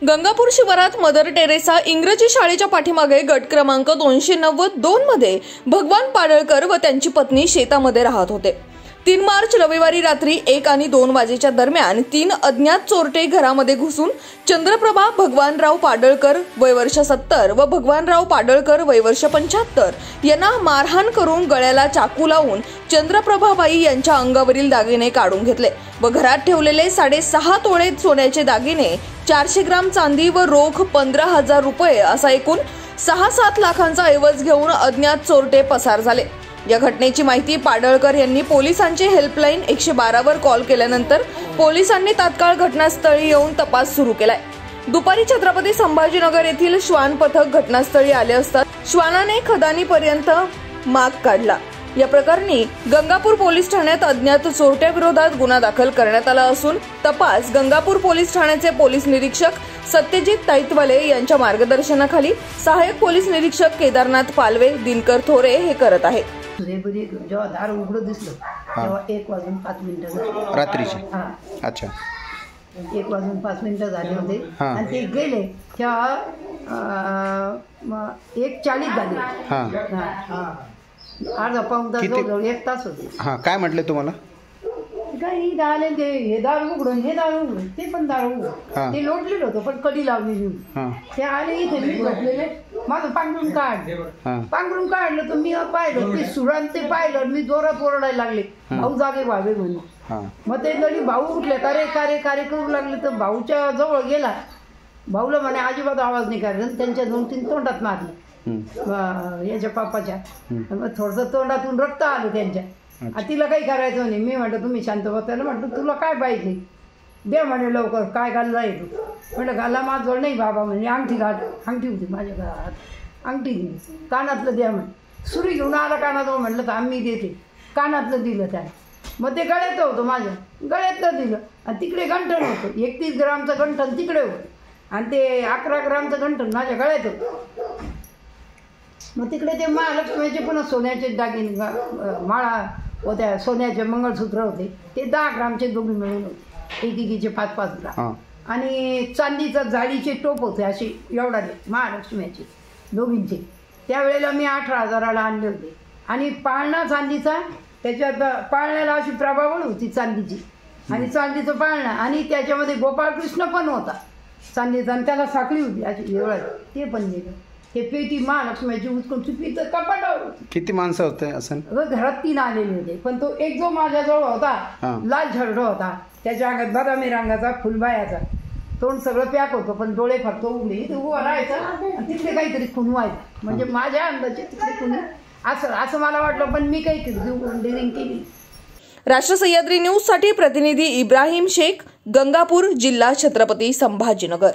गंगापूर शिवारात mother Teresa इंग्रजी शाळेच्या पाठीमागे गट क्रमांक 292 मध्ये भगवान पाडळकर व त्यांची पत्नी शेतामध्ये राहत होते। 3 मार्च रविवारी रात्री 1 आणि 2 वाजेच्या दरम्यान 3 अज्ञात चोरटे घरामध्ये घुसून चंद्रप्रभा भगवानराव पाडळकर वय वर्ष 70 व भगवानराव पाडळकर वय वर्ष 75 यांना मारहाण करून गळ्याला चाकू लावून चंद्रप्रभाबाई यांच्या अंगावरील दागिने काढून घेतले व घरात ठेवलेले 6.5 तोळे सोन्याचे दागिने, 400 ग्राम चांदी व रोख 15,000 रुपये असा एकूण 6-7 लाखांचा ऐवज घेऊन अज्ञात चोरटे पसार झाले। या घटनेची माहिती पाडळकर यांनी पोलिसांचे हेल्पलाईन 112 वर कॉल केल्यानंतर पोलिसांनी तात्काळ घटनास्थळी येऊन तपास सुरू केलाय। दुपारी छत्रपती संभाजीनगर येथील श्वान पथक घटनास्थळी आले असता श्वानाने खदानीपर्यंत माग काढला। या प्रकरणी गंगापूर पोलीस ठाण्यात अज्ञात चोरट्याविरोधात गुन्हा दाखल करण्यात आला असून तपास गंगापूर पोलीस ठाण्याचे पोलीस निरीक्षक सत्यजित ताईतवाले यांच्या मार्गदर्शनाखाली सहाय्यक पोलीस निरीक्षक केदारनाथ पालवे, दिनकर थोरे हे करत आहेत। जेव्हा दार उघडं दिसलं तेव्हा 1:05 रात्रीचे। अच्छा, 1:05 झाले होते आणि ते गेले तेव्हा 1:40 झाले। अर्धा पाऊण तास, 1 तास होते। काय म्हटले तुम्हाला? काही आले ते हे दार उघडून ते पण दार उघडून ते लोटलेलं होतं पण कडी लावलेली होती। ते आले इथे मी झोपलेले, माझं पांघरून काढलं तर मी पाहिलं ते सुरान ते पाहिलं, मी जोरात ओरडायला लागले भाऊ जागे व्हावे म्हणून। मग ते जरी भाऊ उठले कारे कारे कारे करू लागले तर भाऊच्या जवळ गेला, भाऊला म्हणे अजिबात आवाज नाही करायचा। त्यांच्या 2-3 तोंडात मारले याच्या पापाच्या, थोडस तोंडातून रक्त आलं त्यांच्या। तिला काही करायचं नाही। मी म्हटलं तुम्ही शांत बसायला, म्हटलं तुला काय पाहिजे दे म्हणे लवकर, काय घालला आहे तू? म्हटलं घाला माझं नाही बाबा म्हणजे अंगठी घाल। अंगठी होती माझ्या घरात, अंगठी दिली। कानातलं द्या म्हणे, सुरी घेऊन आला कानाजवळ, म्हटलं तर आम्ही देते, कानातलं दिलं त्याने। मग ते गळ्यात होतं, माझ्या गळ्यातलं दिलं आणि तिकडे गंठण होतं, 31 ग्रामचं गंठण तिकडे होतं आणि ते 11 ग्रामचं गंठण माझ्या गळ्यात होतं। मग तिकडे ते महालक्ष्मीचे पुन्हा सोन्याचे दागिने माळा होत्या, सोन्याचे मंगळसूत्र होते, ते 10 ग्रामचे दोघी मिळून होते, एकेकीचे 5-5 ग्राम आणि चांदीचा जाळीचे टोप होते असे एवढाले महालक्ष्मीचे दोघींचे। त्यावेळेला मी 18,000ला आणले होते आणि पाळणा चांदीचा, त्याच्यात पाळण्याला अशी प्रभावळ होती चांदीची आणि चांदीचं पाळणा आणि त्याच्यामध्ये गोपाळकृष्ण पण होता चांदीचा आणि त्याला साखळी होती अशी एवढं, ते पण दिलं। हे पेटी महालक्ष्मीची उचकून चुकीचं कपाटावर होती। किती माणसं होते असं? घरात 3 आलेले होते, पण तो एक जो माझ्याजवळ होता लाल झरड होता, त्याच्या अंगात बदामी रंगाचा फुलबायाचा, तोंड सगळं पॅक होतं पण डोळे फक्त उघडे, इथे उभा राहायचा आणि तिथे काहीतरी खून व्हायचा, म्हणजे माझ्या अंदाजे तिकडे कुणी असं मला वाटलं, पण मी काही डिरिंग केली। राष्ट्र सह्याद्री न्यूज साठी प्रतिनिधी इब्राहिम शेख, गंगापूर जिल्हा, छत्रपती संभाजीनगर।